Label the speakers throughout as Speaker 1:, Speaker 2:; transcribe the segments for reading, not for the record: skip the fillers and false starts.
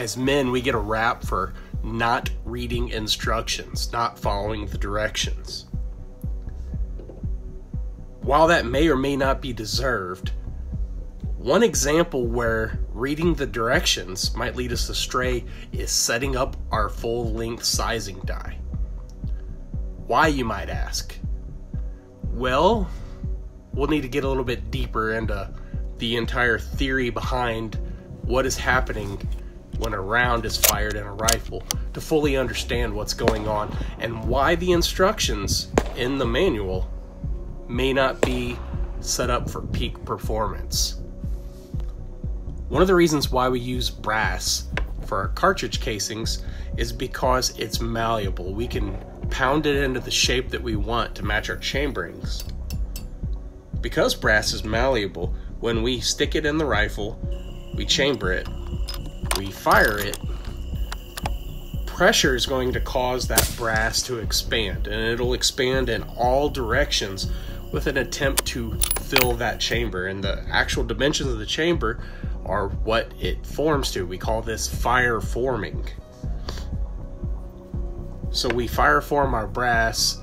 Speaker 1: as men, we get a rap for not reading instructions, not following the directions. While that may or may not be deserved, one example where reading the directions might lead us astray is setting up our full-length sizing die. Why, you might ask? Well, we'll need to get a little bit deeper into the entire theory behind what is happening when a round is fired in a rifle to fully understand what's going on and why the instructions in the manual may not be set up for peak performance. One of the reasons why we use brass for our cartridge casings is because it's malleable. We can pound it into the shape that we want to match our chamberings. Because brass is malleable, when we stick it in the rifle, we chamber it, we fire it, pressure is going to cause that brass to expand, and it'll expand in all directions with an attempt to fill that chamber. And the actual dimensions of the chamber are what it forms to. We call this fire forming. So we fire form our brass,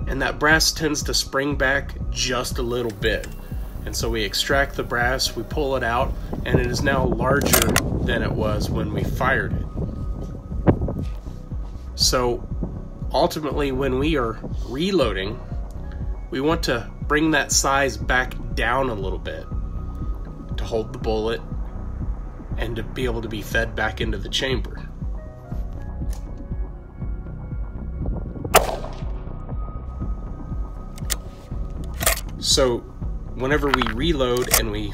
Speaker 1: and that brass tends to spring back just a little bit. And so we extract the brass, we pull it out, and it is now larger than it was when we fired it. So ultimately, when we are reloading, we want to bring that size back down a little bit to hold the bullet and to be able to be fed back into the chamber. So whenever we reload and we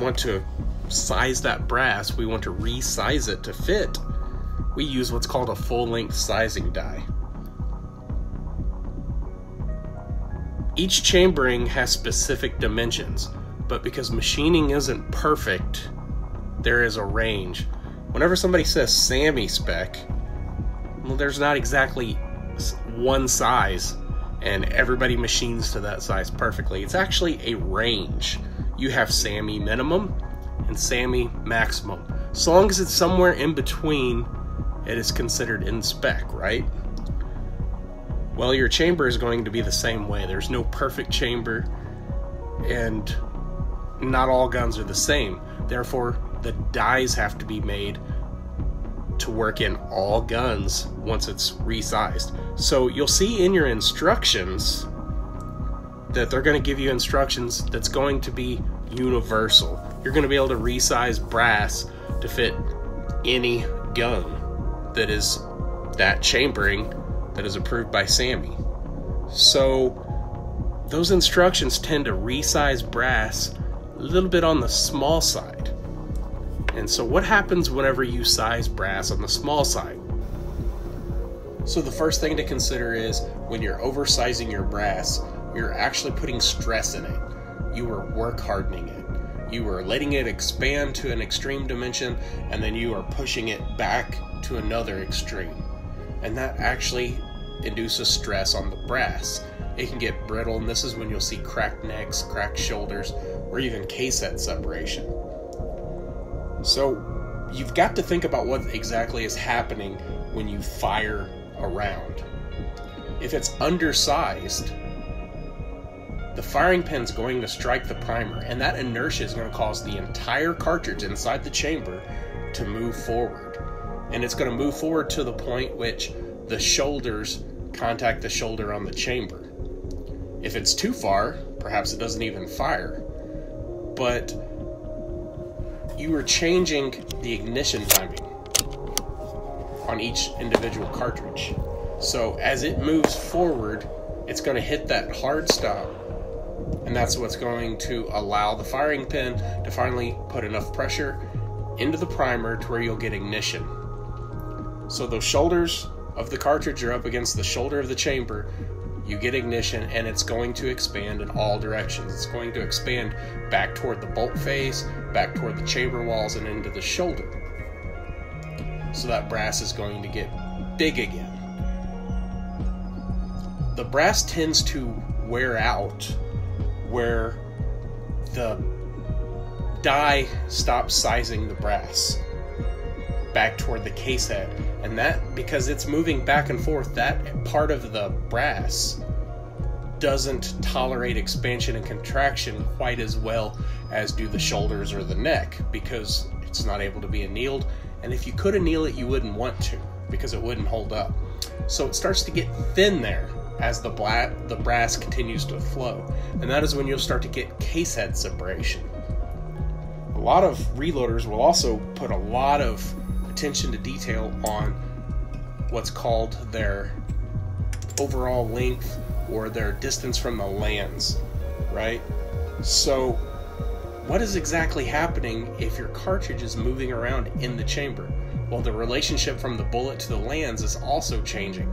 Speaker 1: want to size that brass, we want to resize it to fit, we use what's called a full-length sizing die. Each chambering has specific dimensions, but because machining isn't perfect, there is a range. Whenever somebody says SAAMI spec, well, there's not exactly one size and everybody machines to that size perfectly. It's actually a range. You have SAAMI minimum and SAAMI maximum. As long as it's somewhere in between, it is considered in spec, right? Well, your chamber is going to be the same way. There's no perfect chamber, and not all guns are the same. Therefore, the dies have to be made to work in all guns once it's resized. So you'll see in your instructions that they're going to give you instructions that's going to be universal. You're going to be able to resize brass to fit any gun that is that chambering that is approved by SAAMI. So those instructions tend to resize brass a little bit on the small side. And so what happens whenever you size brass on the small side? So the first thing to consider is when you're oversizing your brass, you're actually putting stress in it. You are work hardening it. You are letting it expand to an extreme dimension, and then you are pushing it back to another extreme. And that actually induces stress on the brass. It can get brittle, and this is when you'll see cracked necks, cracked shoulders, or even case head separation. So you've got to think about what exactly is happening when you fire a round. If it's undersized, the firing pin's going to strike the primer, and that inertia is going to cause the entire cartridge inside the chamber to move forward. And it's going to move forward to the point which the shoulders contact the shoulder on the chamber. If it's too far, perhaps it doesn't even fire. But you are changing the ignition timing on each individual cartridge. So as it moves forward, it's going to hit that hard stop, and that's what's going to allow the firing pin to finally put enough pressure into the primer to where you'll get ignition. So those shoulders of the cartridge are up against the shoulder of the chamber, you get ignition, and it's going to expand in all directions. It's going to expand back toward the bolt face, back toward the chamber walls, and into the shoulder. So that brass is going to get big again. The brass tends to wear out where the die stops sizing the brass. back toward the case head. And that, because it's moving back and forth, that part of the brass doesn't tolerate expansion and contraction quite as well as do the shoulders or the neck, because it's not able to be annealed. And if you could anneal it, you wouldn't want to, because it wouldn't hold up. So it starts to get thin there as the brass continues to flow. And that is when you'll start to get case head separation. A lot of reloaders will also put a lot of attention to detail on what's called their overall length or their distance from the lands, right? So what is exactly happening if your cartridge is moving around in the chamber? Well, the relationship from the bullet to the lands is also changing,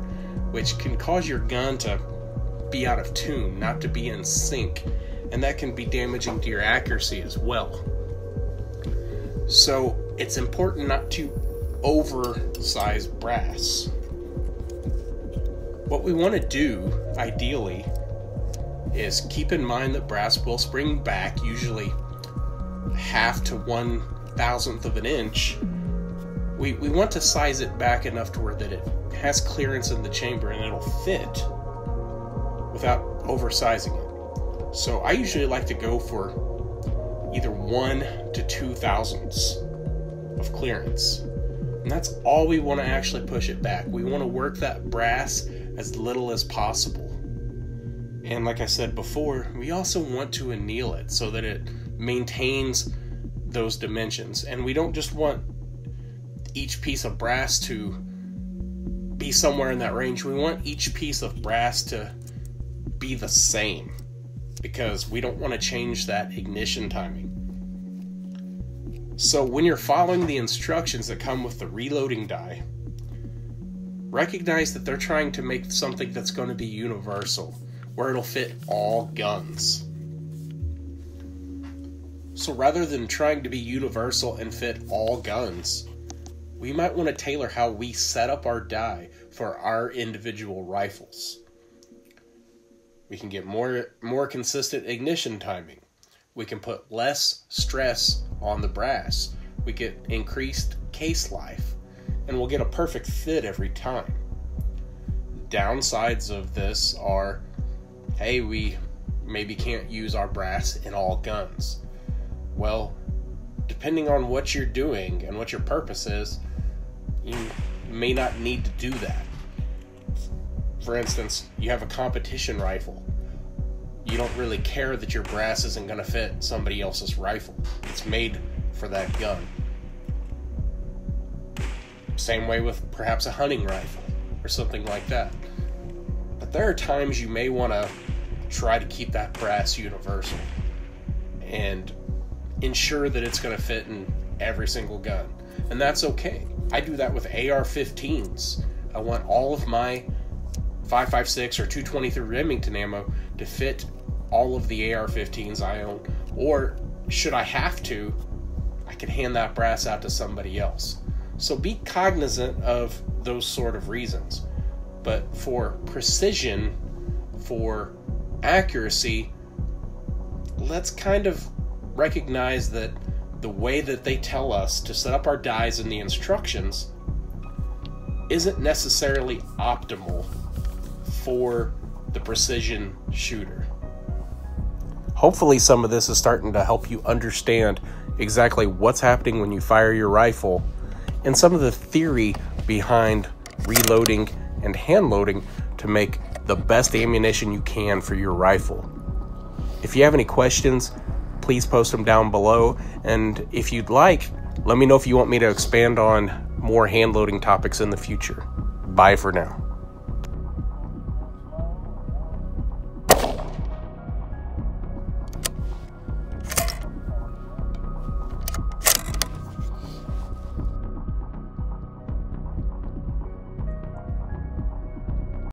Speaker 1: which can cause your gun to be out of tune, not to be in sync, and that can be damaging to your accuracy as well. So it's important not to oversize brass. What we want to do, ideally, is keep in mind that brass will spring back, usually 1/2 to 1/1000th of an inch. We want to size it back enough to where that it has clearance in the chamber and it'll fit without oversizing it. So I usually like to go for either 1 to 2 thousandths of clearance. And that's all we want to actually push it back. We want to work that brass as little as possible. And like I said before, we also want to anneal it so that it maintains those dimensions. And we don't just want each piece of brass to be somewhere in that range. We want each piece of brass to be the same, because we don't want to change that ignition timing. So when you're following the instructions that come with the reloading die, recognize that they're trying to make something that's going to be universal, where it'll fit all guns. So rather than trying to be universal and fit all guns, we might want to tailor how we set up our die for our individual rifles. We can get more consistent ignition timing. We can put less stress on the brass. We get increased case life, and we'll get a perfect fit every time. Downsides of this are, hey, we maybe can't use our brass in all guns. Well, depending on what you're doing and what your purpose is, you may not need to do that. For instance, you have a competition rifle. You don't really care that your brass isn't going to fit somebody else's rifle. It's made for that gun. Same way with perhaps a hunting rifle or something like that. But there are times you may want to try to keep that brass universal and ensure that it's going to fit in every single gun. And that's okay. I do that with AR-15s. I want all of my 5.56 or 223 Remington ammo to fit all of the AR-15s I own. Or should I have to, I can hand that brass out to somebody else. So be cognizant of those sort of reasons. But for precision, for accuracy, let's kind of recognize that the way that they tell us to set up our dies in the instructions isn't necessarily optimal for the precision shooter. Hopefully some of this is starting to help you understand exactly what's happening when you fire your rifle and some of the theory behind reloading and hand loading to make the best ammunition you can for your rifle. If you have any questions, please post them down below, and if you'd like, let me know if you want me to expand on more hand loading topics in the future. Bye for now.